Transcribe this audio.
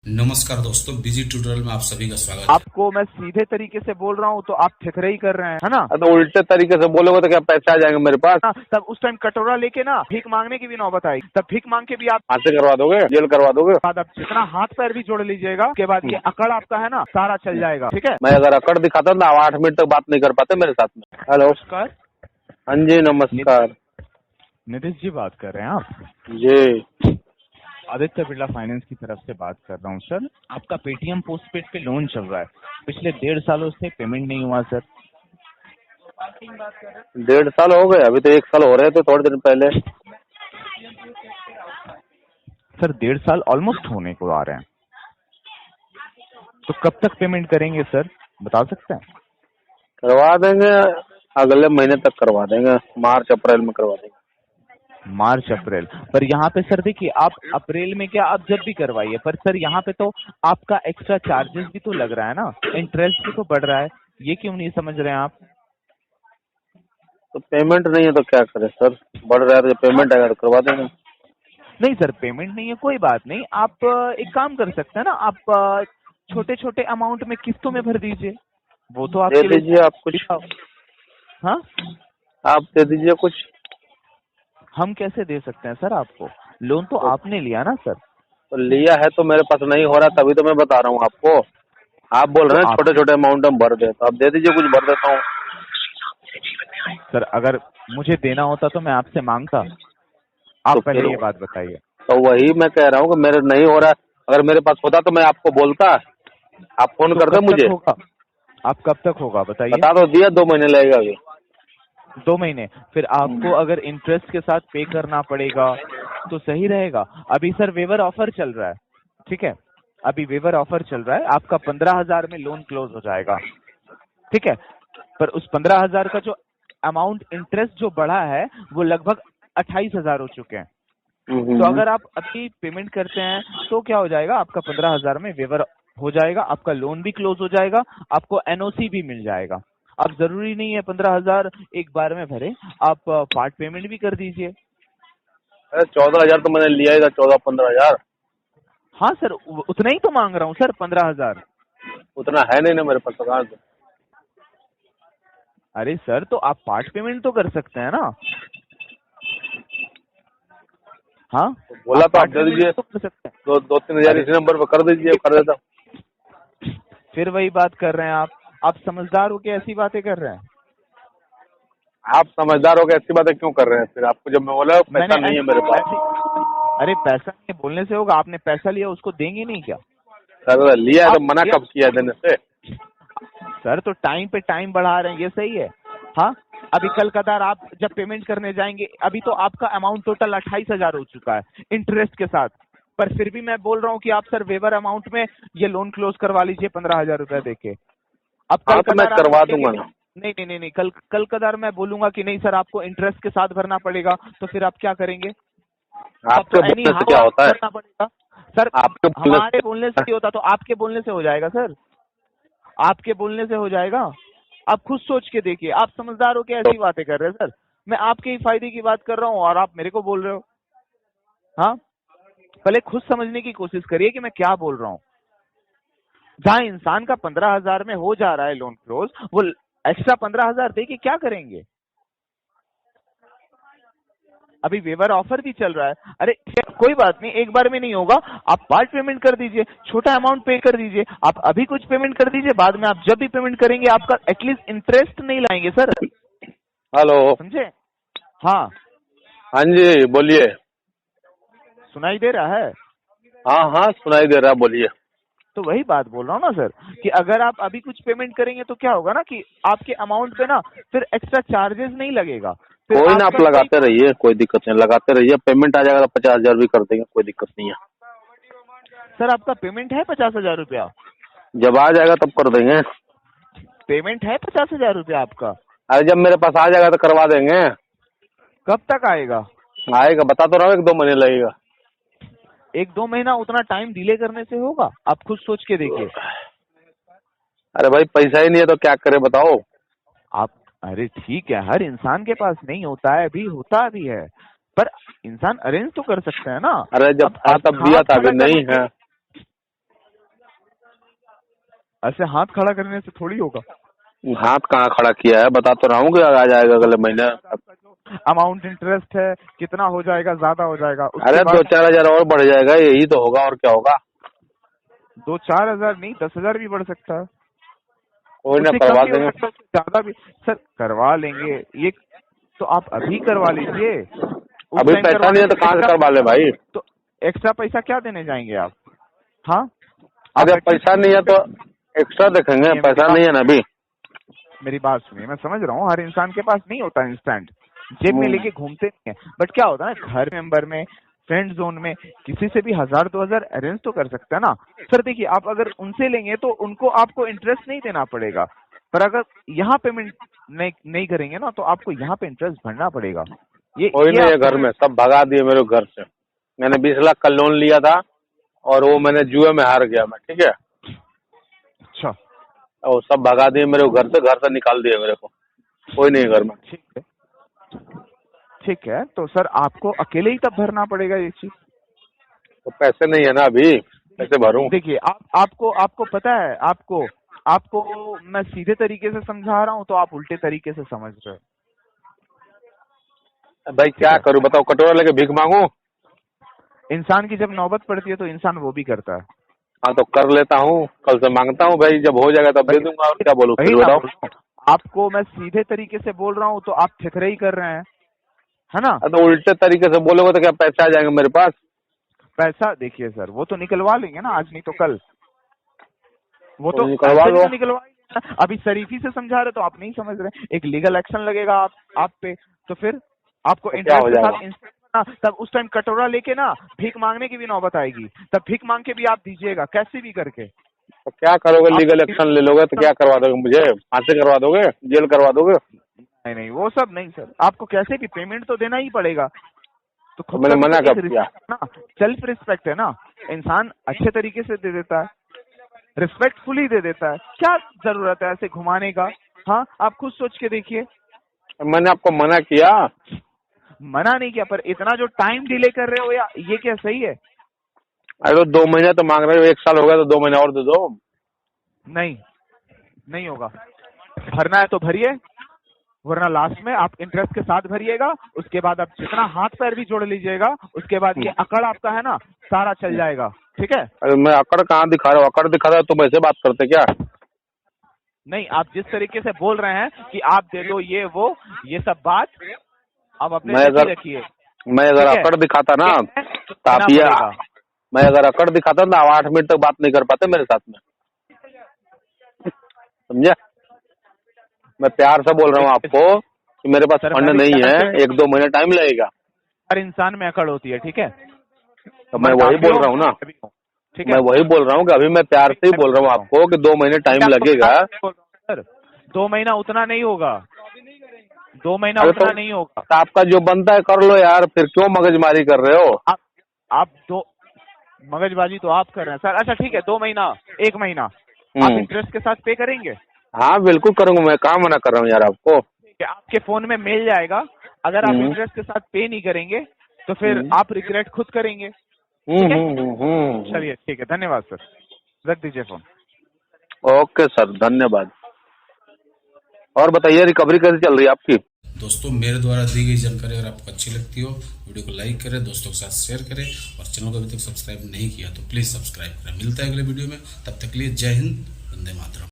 नमस्कार दोस्तों, busy tutorial में आप सभी का स्वागत है। आपको मैं सीधे तरीके से बोल रहा हूँ तो आप ठिकरे ही कर रहे हैं, है ना? तो उल्टे तरीके से बोलोगे तो क्या पैसे आ जाएंगे मेरे पास? तब उस टाइम कटोरा लेके ना भीख मांगने की भी नौबत आई, तब भीख मांग के भी आप हाथ से करवा दोगे, जेल करवा दोगे। बाद आप जितना हाथ पैर भी जोड़ लीजिएगा, उसके बाद ये अकड़ आपका है ना सारा चल जाएगा, ठीक है? मैं अगर अकड़ दिखाता ना 8 मिनट तक बात नहीं कर पाते मेरे साथ में। हेलो, नमस्कार। हाँ जी नमस्कार नीतीश जी बात कर रहे हैं आप? जी। आदित्य बिरला फाइनेंस की तरफ से बात कर रहा हूँ सर। आपका पेटीएम पोस्टपेड पे लोन चल रहा है, पिछले 1.5 सालों से पेमेंट नहीं हुआ सर। 1.5 साल हो गए, अभी तो 1 साल हो रहे थे थोड़े दिन पहले। सर 1.5 साल ऑलमोस्ट होने को आ रहे हैं, तो कब तक पेमेंट करेंगे सर, बता सकते हैं? करवा देंगे, अगले महीने तक करवा देंगे, मार्च अप्रैल में करवा देंगे। मार्च अप्रैल पर यहाँ पे सर देखिए, आप अप्रैल में क्या आप जब भी करवाइए, पर सर यहाँ पे तो आपका एक्स्ट्रा चार्जेस भी तो लग रहा है ना, इंटरेस्ट भी तो बढ़ रहा है, ये क्यों नहीं समझ रहे हैं आप? तो पेमेंट नहीं है तो क्या करें सर, बढ़ रहा है तो पेमेंट आएगा तो करवा देंगे। नहीं सर, पेमेंट नहीं है कोई बात नहीं, आप एक काम कर सकते हैं ना, आप छोटे छोटे अमाउंट में किस्तों में भर दीजिए, वो तो दे आपके लिए। दीजिए आप कुछ, हाँ, आप दे दीजिए कुछ। हम कैसे दे सकते हैं सर आपको, लोन तो आपने लिया ना सर। तो लिया है तो मेरे पास नहीं हो रहा, तभी तो मैं बता रहा हूँ आपको। आप बोल रहे तो हैं आप छोटे छोटे अमाउंट हम भर दे, तो आप दे दीजिए, कुछ भर देता हूँ। सर अगर मुझे देना होता तो मैं आपसे मांगता, आप तो पहले फिर ये बात बताइए। तो वही मैं कह रहा हूँ कि मेरे नहीं हो रहा। अगर मेरे पास होता तो मैं आपको बोलता, आप फोन तो करते कब तक मुझे। होगा, आप कब तक होगा बताइए? बता तो दिया, 2 महीने लगेगा अभी। 2 महीने? फिर आपको अगर इंटरेस्ट के साथ पे करना पड़ेगा तो सही रहेगा। अभी सर वेवर ऑफर चल रहा है, ठीक है? अभी वेवर ऑफर चल रहा है, आपका 15,000 में लोन क्लोज हो जाएगा, ठीक है? पर उस 15,000 का जो अमाउंट इंटरेस्ट जो बढ़ा है वो लगभग 28,000 हो चुके हैं। तो अगर आप अभी पेमेंट करते हैं तो क्या हो जाएगा, आपका 15,000 में वेवर हो जाएगा, आपका लोन भी क्लोज हो जाएगा, आपको एनओसी भी मिल जाएगा। अब जरूरी नहीं है 15,000 एक बार में भरे, आप पार्ट पेमेंट भी कर दीजिए। अरे 14,000 तो मैंने लिया ही था, 14-15,000। हाँ सर, उतना ही तो मांग रहा हूँ सर, 15,000। उतना है नहीं ना मेरे पास कहाँ से। अरे सर, तो आप पार्ट पेमेंट तो कर सकते हैं ना? हाँ, तो बोला तो आप पार्ट दे पेमेंट दीजिए, तो कर सकते हैं। 2-3 हज़ार इसी नंबर पर कर दीजिए, कर देता हूँ। फिर वही बात कर रहे हैं आप समझदार हो के ऐसी बातें कर रहे हैं। आप समझदार हो गए, ऐसी बातें क्यों कर रहे हैं? फिर आपको जब मैं बोला पैसा नहीं है मेरे पास। अरे पैसा नहीं बोलने से होगा, आपने पैसा लिया उसको देंगे नहीं क्या? सर लिया है तो मना कब किया देने से? सर तो टाइम पे टाइम बढ़ा रहे हैं, ये सही है? हाँ, अभी कल कदार आप जब पेमेंट करने जाएंगे, अभी तो आपका अमाउंट टोटल 28,000 हो चुका है इंटरेस्ट के साथ, पर फिर भी मैं बोल रहा हूँ कि आप सर वेवर अमाउंट में ये लोन क्लोज करवा लीजिए 15,000 रुपए देके। अब कल हाँ तो मैं कदार आप करवा बोलेंगे दूंगा ना। नहीं नहीं नहीं नहीं, कल कदार मैं बोलूंगा कि नहीं सर आपको इंटरेस्ट के साथ भरना पड़ेगा, तो फिर आप क्या करेंगे? आपके आपको एनी बोलने से हाउ क्या आप होता है? भरना पड़ेगा सर। आपके बोलने हमारे बोलने से नहीं होता तो आपके बोलने से हो जाएगा सर, आपके बोलने से हो जाएगा। आप खुद सोच के देखिए, आप समझदार हो के ऐसी बातें कर रहे हैं सर, मैं आपके ही फायदे की बात कर रहा हूँ और आप मेरे को बोल रहे हो। हाँ, पहले खुद समझने की कोशिश करिए कि मैं क्या बोल रहा हूँ। जहाँ इंसान का 15,000 में हो जा रहा है लोन क्लोज, वो एक्स्ट्रा 15,000 दे के क्या करेंगे? अभी वेवर ऑफर भी चल रहा है। अरे कोई बात नहीं, एक बार में नहीं होगा, आप पार्ट पेमेंट कर दीजिए, छोटा अमाउंट पे कर दीजिए, आप अभी कुछ पेमेंट कर दीजिए, बाद में आप जब भी पेमेंट करेंगे आपका एटलीस्ट इंटरेस्ट नहीं लाएंगे सर, हेलो। समझे? हाँ, हाँ जी बोलिए। सुनाई दे रहा है? हाँ हाँ सुनाई दे रहा, बोलिए। तो वही बात बोल रहा हूँ ना सर, कि अगर आप अभी कुछ पेमेंट करेंगे तो क्या होगा ना कि आपके अमाउंट पे ना फिर एक्स्ट्रा चार्जेस नहीं लगेगा, फिर कोई ना, आप आपका लगाते रहिए, कोई दिक्कत नहीं, लगाते रहिए, पेमेंट आ जाएगा तो 50,000 भी कर देंगे, कोई दिक्कत नहीं है। सर आपका पेमेंट है 50,000 रुपया? जब आ जाएगा तब कर देंगे। पेमेंट है 50,000 रुपया आपका? अरे जब मेरे पास आ जाएगा तो करवा देंगे। कब तक आएगा? आएगा, बता तो रहा हूँ, 1-2 महीने लगेगा। 1-2 महीना उतना टाइम डिले करने से होगा? आप खुद सोच के देखिए। अरे भाई पैसा ही नहीं है तो क्या करे बताओ। आप अरे ठीक है, हर इंसान के पास नहीं होता है, अभी होता भी है, पर इंसान अरेंज तो कर सकता है ना। अरे जब था तब दिया था, अभी नहीं है। ऐसे हाथ खड़ा करने से थोड़ी होगा। हाथ कहाँ खड़ा किया है, बता तो रहा हूँ कि आ जाएगा अगले महीने। अमाउंट इंटरेस्ट है कितना हो जाएगा, ज्यादा हो जाएगा, उसके अरे बाद 2-4 हजार और बढ़ जाएगा, यही तो होगा और क्या होगा। 2-4 हजार नहीं 10,000 भी बढ़ सकता है, कोई ना उससे करवा कम भी हो देंगे। सकता है, ज्यादा भी। सर करवा लेंगे ये तो आप अभी करवा लीजिए। उस अभी टाइम पैसा नहीं है तो कहाँ से करवा ले भाई। तो एक्स्ट्रा पैसा क्या देने जाएंगे आप? हाँ अरे पैसा नहीं है तो एक्स्ट्रा देखेंगे, पैसा नहीं है ना अभी। मेरी बात सुनिए, मैं समझ रहा हूँ हर इंसान के पास नहीं होता इंस्टेंट, जेब में लेके घूमते नहीं है, बट क्या होता है ना घर मेंबर में, फ्रेंड जोन में किसी से भी 1,000-2,000 अरेंज तो कर सकते हैं ना। सर देखिए आप अगर उनसे लेंगे तो उनको आपको इंटरेस्ट नहीं देना पड़ेगा, पर अगर यहाँ पेमेंट नहीं करेंगे ना तो आपको यहाँ पे इंटरेस्ट भरना पड़ेगा। कोई नहीं है घर में, सब भगा दिए मेरे घर से। मैंने 20 लाख का लोन लिया था और वो मैंने जुए में हार गया मैं, ठीक है। अच्छा और सब भगा दिए मेरे को घर से निकाल दिए मेरे को, कोई नहीं है घर में। ठीक है तो सर आपको अकेले ही तब भरना पड़ेगा ये चीज। तो पैसे नहीं है ना अभी, कैसे भरूं? देखिए आपको पता है, आपको मैं सीधे तरीके से समझा रहा हूँ तो आप उल्टे तरीके से समझ रहे हो। भाई क्या करूं बताओ, कटोरा लेके भीख मांगू? इंसान की जब नौबत पड़ती है तो इंसान वो भी करता है। हाँ तो कर लेता हूँ, कल से मांगता हूँ भाई, जब हो जाएगा तब दे दूंगा, और क्या बोलूं फिर बताओ। आपको मैं सीधे तरीके से बोल रहा हूँ तो आप ठिकरे ही कर रहे हैं, है ना। तो उल्टे तरीके से बोलोगे तो क्या पैसे आ जाएंगे मेरे पास? पैसा देखिए सर वो तो निकलवा लेंगे ना, आज नहीं तो कल, वो तो निकलवा लो। निकलवा। अभी शरीफी से समझा रहे तो आप नहीं समझ रहे, एक लीगल एक्शन लगेगा आप पे, तो फिर आपको तो क्या हो इंटरेस्ट के जाएगा? साथ तब उस टाइम कटोरा लेके ना भीख मांगने की भी नौबत आएगी, तब भीख मांग के भी आप दीजिएगा कैसे भी करके। तो क्या करोगे, लीगल एक्शन ले लोगे तो क्या करवा दोगे मुझे? फांसी करवा दोगे, जेल करवा दोगे? नहीं वो सब नहीं सर, आपको कैसे भी पेमेंट तो देना ही पड़ेगा। तो खुद मैंने का भी मना तो कब एक किया? ना, सेल्फ रिस्पेक्ट है ना, इंसान अच्छे तरीके से दे देता है, रिस्पेक्टफुली दे देता है, क्या जरूरत है ऐसे घुमाने का। हाँ आप खुद सोच के देखिए। मैंने आपको मना किया? मना नहीं किया, पर इतना जो टाइम डिले कर रहे हो या ये क्या सही है? अरे तो 2 महीने तो मांग रहे हो, 1 साल हो गया तो 2 महीने और दे दो। नहीं होगा, भरना है तो भरिए, वरना लास्ट में आप इंटरेस्ट के साथ भरिएगा, उसके बाद आप जितना हाथ पैर भी जोड़ लीजिएगा, उसके बाद ये अकड़ आपका है ना सारा चल जाएगा, ठीक है। अरे मैं अकड़ कहाँ दिखा रहा हूँ? अकड़ दिखा रहा है तुम ऐसे बात करते क्या? नहीं आप जिस तरीके से बोल रहे हैं कि आप दे दो ये वो, ये सब बात आप अपने से रखिए। मैं अगर अकड़ दिखाता ना तो आप ये, मैं अगर अकड़ दिखाता ना 8 मिनट तक बात नहीं कर पाते मेरे साथ में, समझे? मैं प्यार से बोल रहा हूँ आपको कि मेरे पास फंड नहीं है, 1-2 महीने टाइम लगेगा। हर इंसान में अकड़ होती है, ठीक है। तो मैं वही बोल रहा हूँ ना, ठीक है, मैं वही बोल रहा हूँ कि अभी मैं प्यार से ही बोल रहा हूँ आपको कि 2 महीने टाइम लगेगा। सर 2 महीना उतना नहीं होगा, 2 महीना अरे उतना नहीं होगा। तो आपका जो बनता है कर लो यार, फिर क्यों मगजमारी कर रहे हो? आप दो मगजबाजी तो आप कर रहे हैं सर। अच्छा ठीक है 2 महीना 1 महीना आप इंटरेस्ट के साथ पे करेंगे? हाँ बिल्कुल करूंगा, मैं कहाँ मना कर रहा हूँ यार आपको। आपके फोन में मिल जाएगा, अगर आप इंटरेस्ट के साथ पे नहीं करेंगे तो फिर आप रिग्रेट खुद करेंगे। चलिए ठीक है, धन्यवाद सर, रख दीजिए फोन। ओके सर, धन्यवाद। और बताइए रिकवरी कैसी चल रही है आपकी? दोस्तों मेरे द्वारा दी गई जानकारी अगर आपको अच्छी लगती हो, वीडियो को लाइक करें, दोस्तों के साथ शेयर करें, और चैनल को अभी तक सब्सक्राइब नहीं किया तो प्लीज सब्सक्राइब करें। मिलता है अगले वीडियो में, तब तक के लिए जय हिंद, वंदे मातरम।